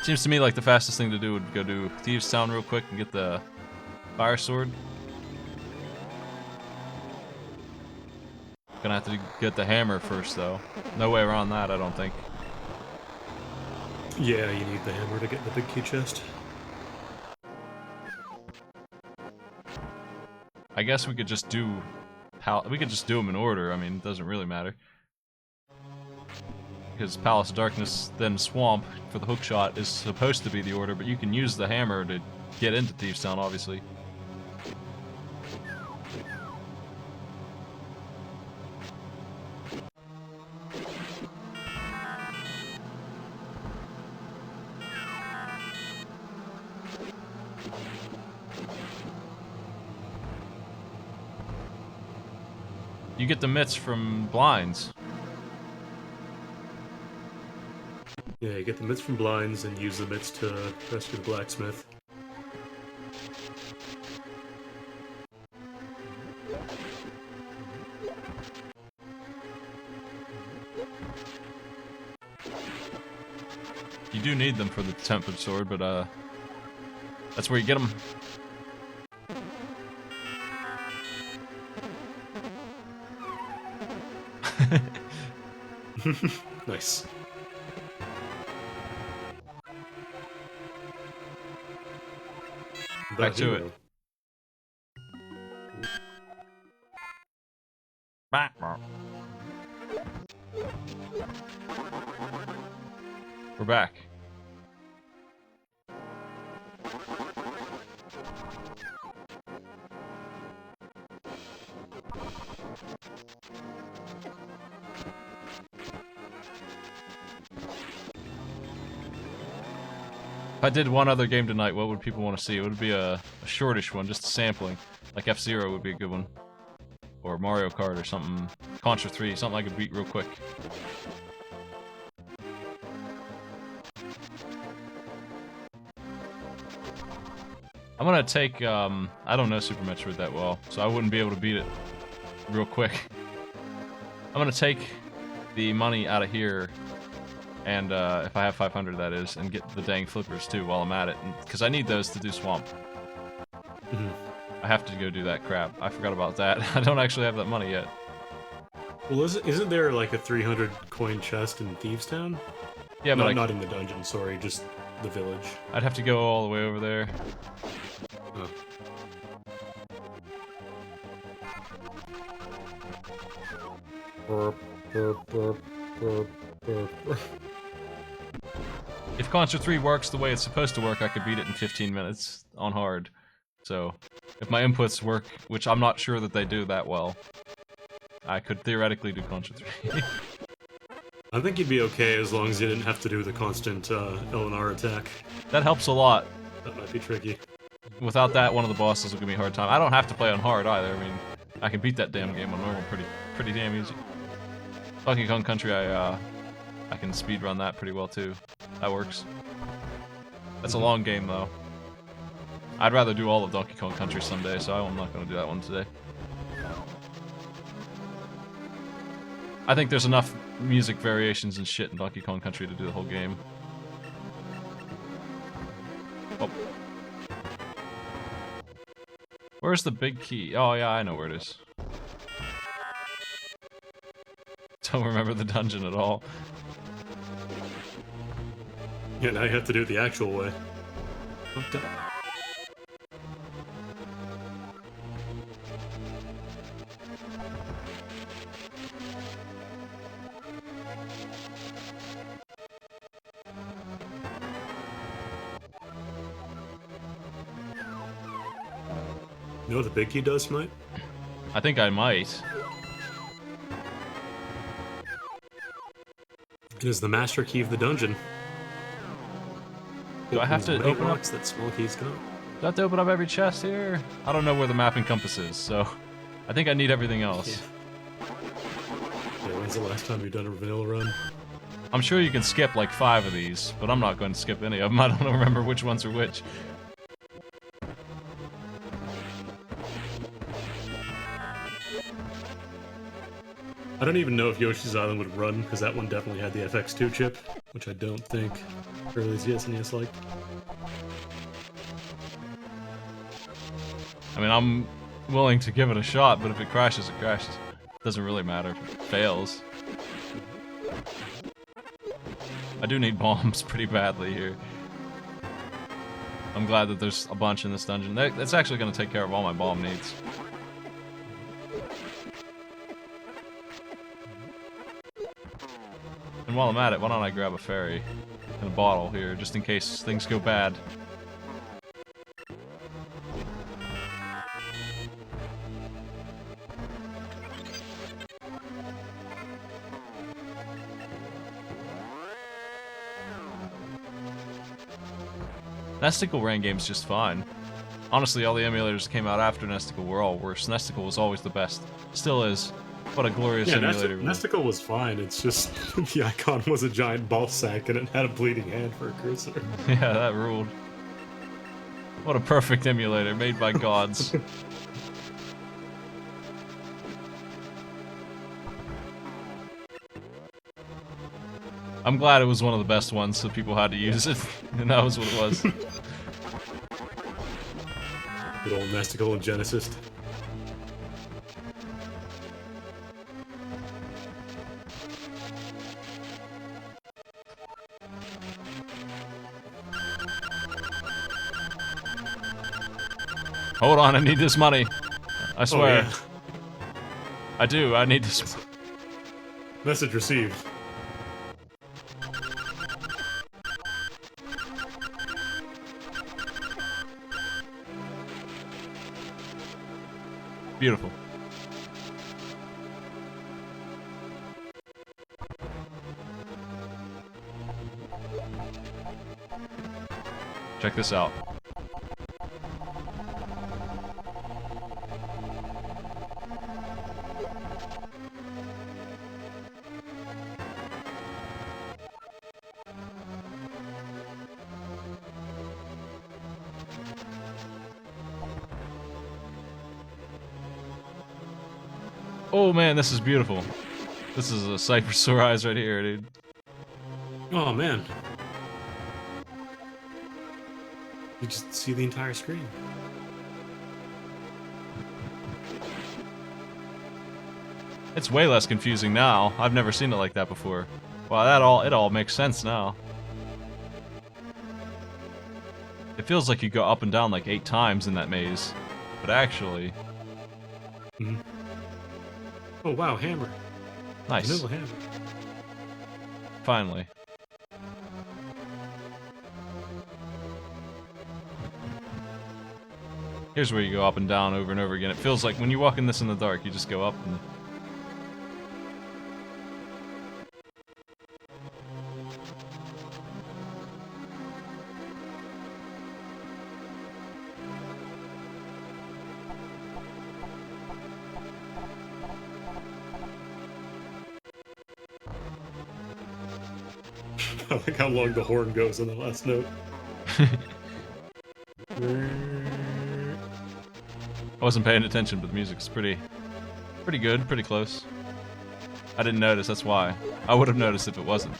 Seems to me like the fastest thing to do would go to Thieves Town real quick and get the fire sword. Gonna have to get the hammer first, though. No way around that, I don't think. Yeah, you need the hammer to get the big key chest. I guess we could just do them in order. I mean, it doesn't really matter. Because Palace of Darkness, then Swamp for the hookshot is supposed to be the order, but you can use the hammer to get into Thieves Town, obviously. You get the mitts from blinds. Yeah, you get the mitts from blinds and use the mitts to rescue the blacksmith. You do need them for the tempered sword, but that's where you get them. Nice. Back to it. We're back. If I did one other game tonight, what would people want to see? It would be a shortish one, just a sampling. Like F-Zero would be a good one. Or Mario Kart or something. Contra 3, something I could beat real quick. I'm gonna take, I don't know Super Metroid that well, so I wouldn't be able to beat it real quick. I'm gonna take the money out of here, and if I have 500 that is, and get the dang flippers too while I'm at it, because I need those to do Swamp. I have to go do that crap. I forgot about that. I don't actually have that money yet. Well, isn't there like a 300 coin chest in Thieves Town? Yeah, but not in the dungeon, sorry, just the village. I'd have to go all the way over there. Oh. If Contra 3 works the way it's supposed to work, I could beat it in 15 minutes on hard. So, if my inputs work, which I'm not sure that they do that well, I could theoretically do Contra 3. I think you'd be okay as long as you didn't have to do the constant L&R attack. That helps a lot. That might be tricky. Without that, one of the bosses will give me a hard time. I don't have to play on hard either. I mean, I can beat that damn game on normal pretty damn easy. Donkey Kong Country, I can speedrun that pretty well too. That works. That's a long game though. I'd rather do all of Donkey Kong Country someday, so I'm not going to do that one today. I think there's enough music variations and shit in Donkey Kong Country to do the whole game. Oh. Where's the big key? Oh yeah, I know where it is. Don't remember the dungeon at all. Yeah, now you have to do it the actual way. You know what the big key does, Smite? I think I might. It is the master key of the dungeon. Do I have to Many open up? locks that small keys can open. Do I have to open up every chest here? I don't know where the map encompasses, so I think I need everything else. Yeah, when's the last time you've done a vanilla run? I'm sure you can skip like 5 of these, but I'm not going to skip any of them. I don't remember which ones are which. I don't even know if Yoshi's Island would run, because that one definitely had the FX2 chip, which I don't think. Early ZSNES like. I mean, I'm willing to give it a shot, but if it crashes, it crashes. Doesn't really matter if it fails. I do need bombs pretty badly here. I'm glad that there's a bunch in this dungeon. That's actually going to take care of all my bomb needs. And while I'm at it, why don't I grab a fairy and a bottle here, just in case things go bad. Nesticle ran game's just fine. Honestly, all the emulators that came out after Nesticle were all worse. Nesticle was always the best. Still is. What a glorious emulator. Nesticle was fine, it's just the icon was a giant ball sack and it had a bleeding hand for a cursor. Yeah, that ruled. What a perfect emulator, made by gods. I'm glad it was one of the best ones, so people had to use it, and that was what it was. Good old Nesticle and Genesis. Hold on, I need this money. I swear. Oh, yeah. I do, I need this. Message received. Beautiful. Check this out. Oh man, this is beautiful. This is a sight for sore eyes right here, dude. Oh man. You just see the entire screen. It's way less confusing now. I've never seen it like that before. Wow, it all makes sense now. It feels like you go up and down like 8 times in that maze. But actually... Mm-hmm. Oh wow, hammer. Nice. Vanilla hammer. Finally. Here's where you go up and down over and over again. It feels like when you walk in this in the dark, you just go up and... I like how long the horn goes in the last note. I wasn't paying attention, but the music's pretty good, pretty close. I didn't notice, that's why. I would have noticed if it wasn't.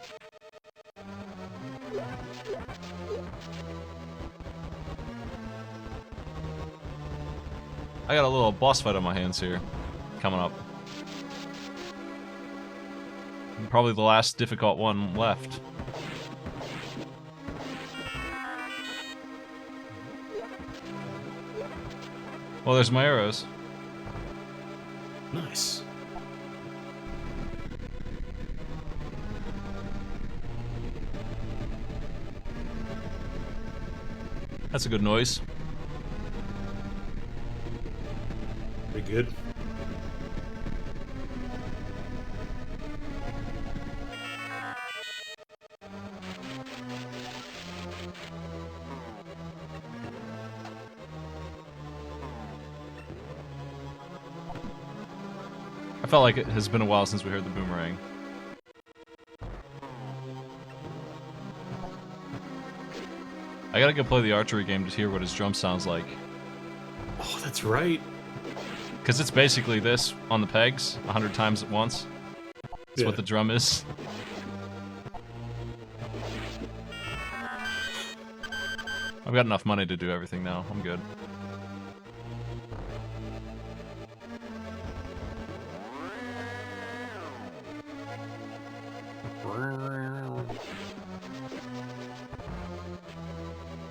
I got a little boss fight on my hands here, coming up. Probably the last difficult one left. Well, there's my arrows. Nice. That's a good noise. Pretty good. I felt like it has been a while since we heard the boomerang. I gotta go play the archery game to hear what his drum sounds like. Oh, that's right. Because it's basically this on the pegs 100 times at once. That's what the drum is. got enough money to do everything now. I'm good.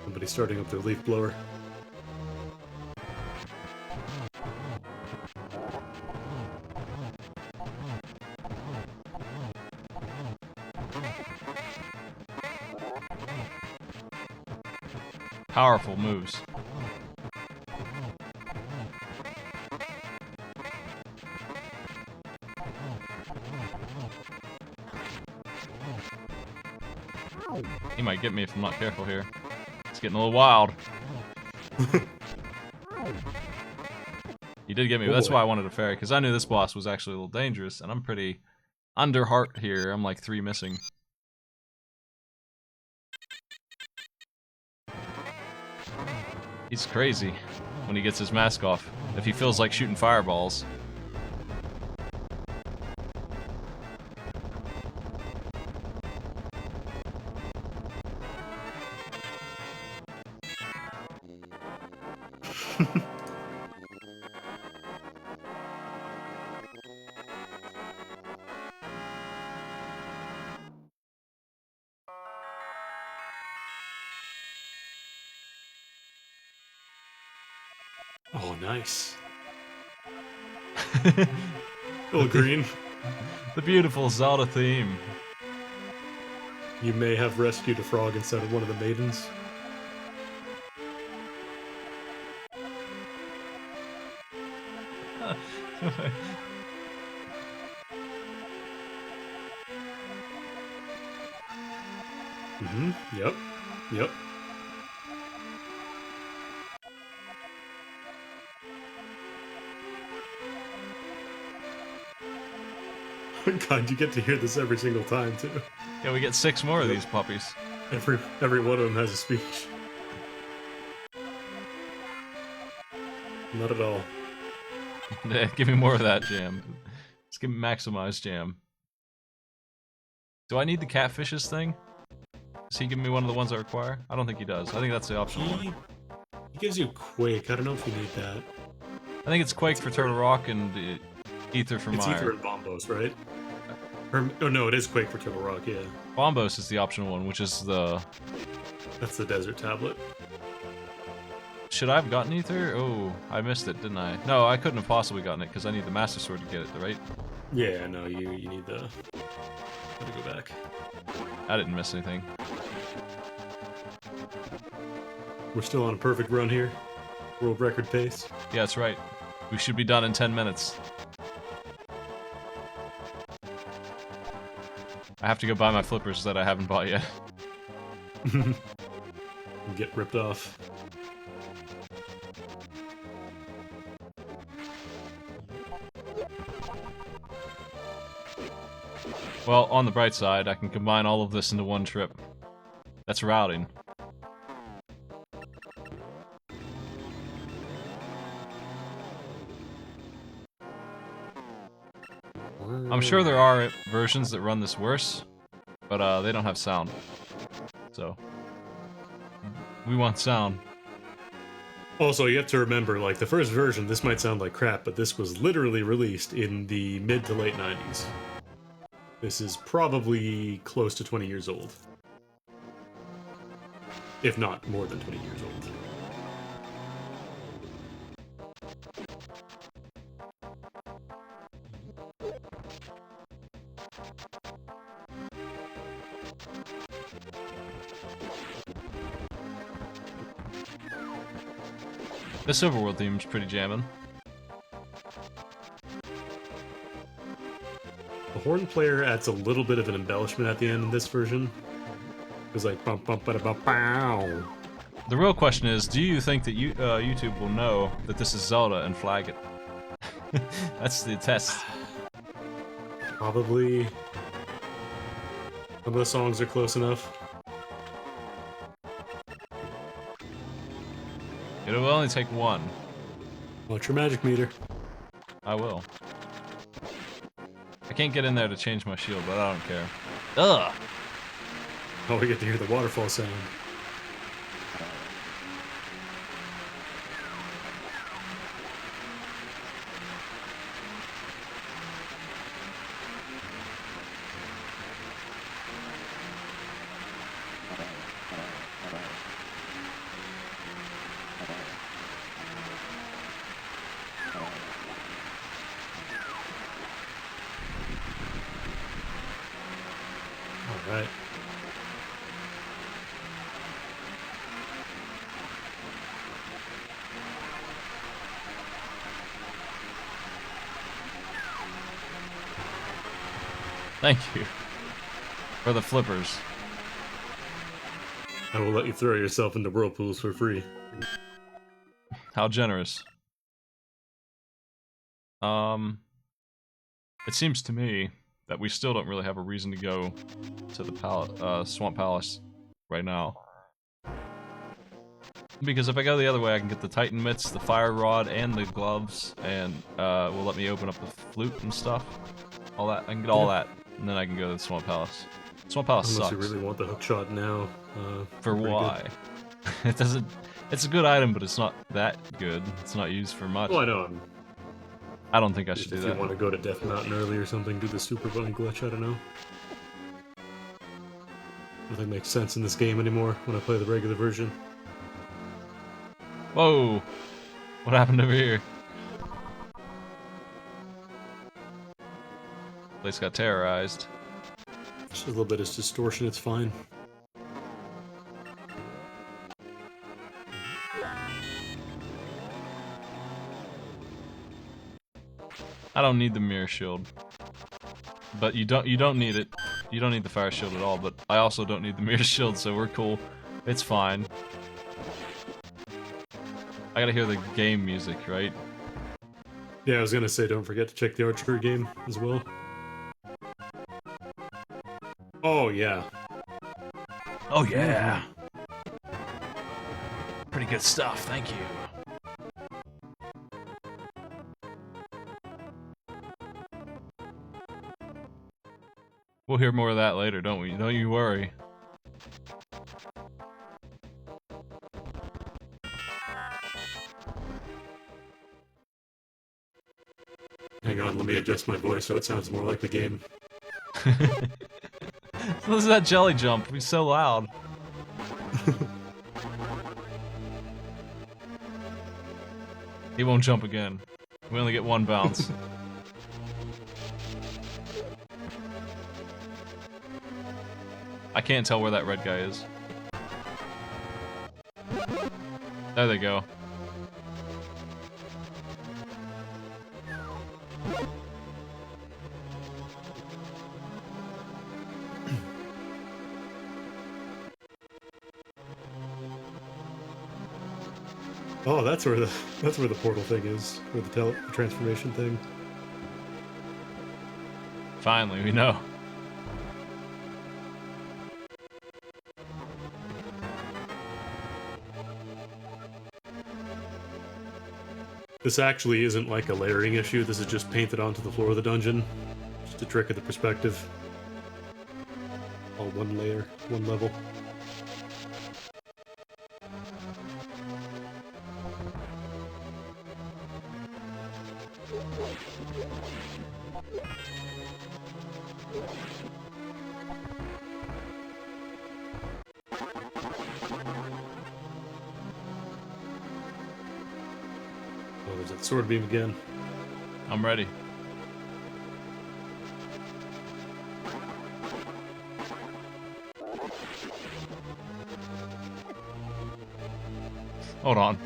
Somebody's starting up their leaf blower. Powerful moves. He might get me if I'm not careful here. It's getting a little wild. He did get me, but that's why I wanted a fairy, because I knew this boss was actually a little dangerous, and I'm pretty under heart here. I'm like 3 missing. He's crazy when he gets his mask off. If he feels like shooting fireballs. Oh, nice. Little green. The beautiful Zelda theme. You may have rescued a frog instead of one of the maidens. Yep. Yep. God, you get to hear this every single time, too. Yeah, we get 6 more of these puppies. Every one of them has a speech. Not at all. Yeah, give me more of that jam. Let's give me maximized jam. Do I need the catfishes thing? Does he give me one of the ones I require? I don't think he does. I think that's the optional one. He gives you Quake. I don't know if you need that. I think it's Quake for Turtle Rock and Ether for It's Mire. Ether and Bombos, right? Oh no, it is Quake for Turtle Rock, yeah. Bombos is the optional one, which is the... That's the desert tablet. Should I have gotten Ether? Oh, I missed it, didn't I? No, I couldn't have possibly gotten it, because I need the Master Sword to get it, right? Yeah, no, you need the... Let me go back. I didn't miss anything. We're still on a perfect run here. World record pace. Yeah, that's right. We should be done in 10 minutes. I have to go buy my flippers that I haven't bought yet. Get ripped off. Well, on the bright side, I can combine all of this into one trip. That's routing. I'm sure there are versions that run this worse, but they don't have sound. So, we want sound. Also, you have to remember, like, the first version, this might sound like crap, but this was literally released in the mid to late 90s. This is probably close to 20 years old. If not more than 20 years old. This overworld theme is pretty jammin'. The horn player adds a little bit of an embellishment at the end in this version. It's like bum bum ba da ba pow. The real question is, do you think that YouTube will know that this is Zelda and flag it? That's the test. Probably. Some of the songs are close enough. It will only take one. Watch your magic meter. I will. I can't get in there to change my shield, but I don't care. Ugh! Oh, we get to hear the waterfall sound. Thank you. For the flippers. I will let you throw yourself into whirlpools for free. How generous. It seems to me that we still don't really have a reason to go to the Swamp Palace right now. Because if I go the other way, I can get the Titan Mitts, the Fire Rod, and the gloves, and will let me open up the flute and stuff. All that. I can get all that, and then I can go to the Swamp Palace. Swamp Palace Unless sucks. you really want the hookshot now. For why? It doesn't... It's a good item, but it's not that good. It's not used for much. Well, I know. I don't think I should If do you that. want to go to Death Mountain early or something, do the Super Bunny glitch, I don't know. Nothing makes sense in this game anymore when I play the regular version. Whoa! What happened over here? Place got terrorized. Just a little bit of distortion, it's fine. I don't need the mirror shield. But you don't need it. You don't need the fire shield at all, but I also don't need the mirror shield, so we're cool. It's fine. I gotta hear the game music, right? Yeah, I was gonna say, don't forget to check the archery game as well. Oh, yeah. Oh yeah! Pretty good stuff, thank you. We'll hear more of that later, don't we? Don't you worry. Hang on, let me adjust my voice so it sounds more like the game. Listen to that jelly jump, he's so loud. He won't jump again. We only get one bounce. I can't tell where that red guy is. There they go. Oh, that's where the portal thing is, where the transformation thing. Finally, we know. This actually isn't like a layering issue, this is just painted onto the floor of the dungeon. Just a trick of the perspective. All one layer, one level. Oh, there's that sword beam again. I'm ready. Hold on.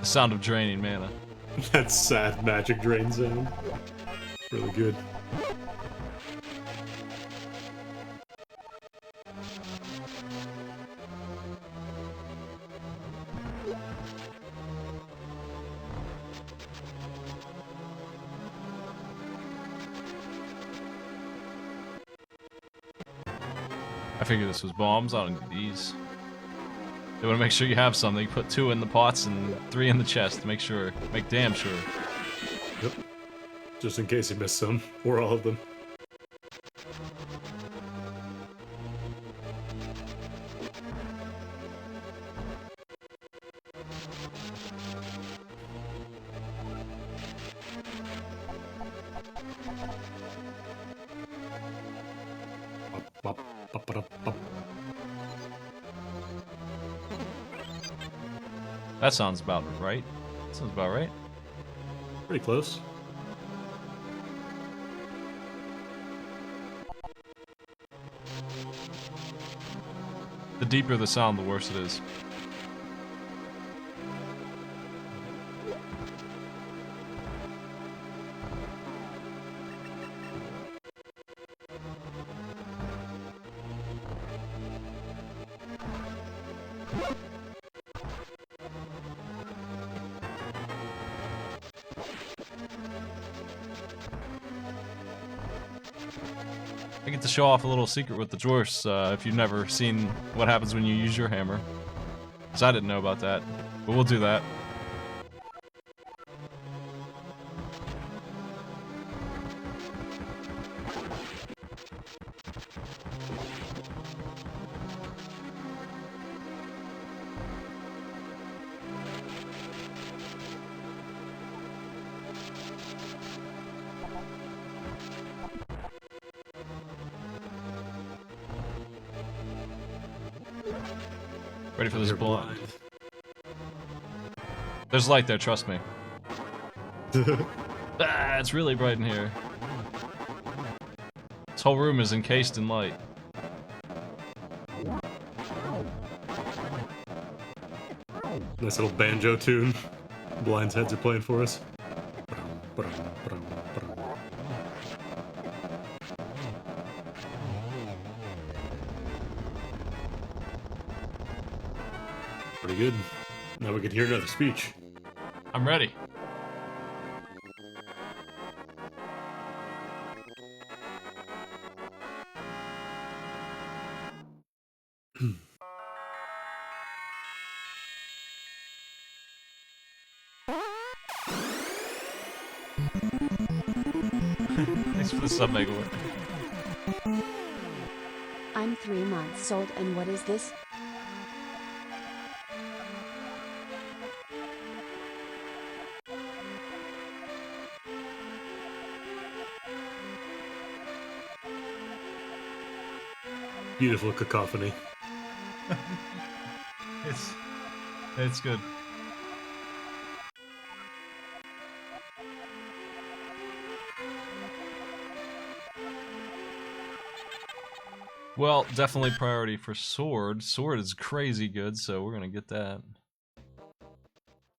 The sound of draining mana. That sad magic drain sound. It's really good. I figured this was bombs. I don't need these. They want to make sure you have some. They put 2 in the pots and 3 in the chest. Make sure. Make damn sure. Yep. Just in case you missed some, or all of them. Bop, bop, bop, bop, bop. That sounds about right. Sounds about right. Pretty close. The deeper the sound, the worse it is. I get to show off a little secret with the dwarfs if you've never seen what happens when you use your hammer. Because I didn't know about that. But we'll do that. Ready for this They're bullet. blind. There's light there, trust me. Ah, it's really bright in here. This whole room is encased in light. Nice little banjo tune. Blind's heads are playing for us. Pretty good. Now we can hear another speech. I'm ready. Thanks for the sub, Megaway. I'm 3 months old and what is this? Beautiful cacophony. It's good. Well, definitely priority for sword. Sword is crazy good, so we're gonna get that.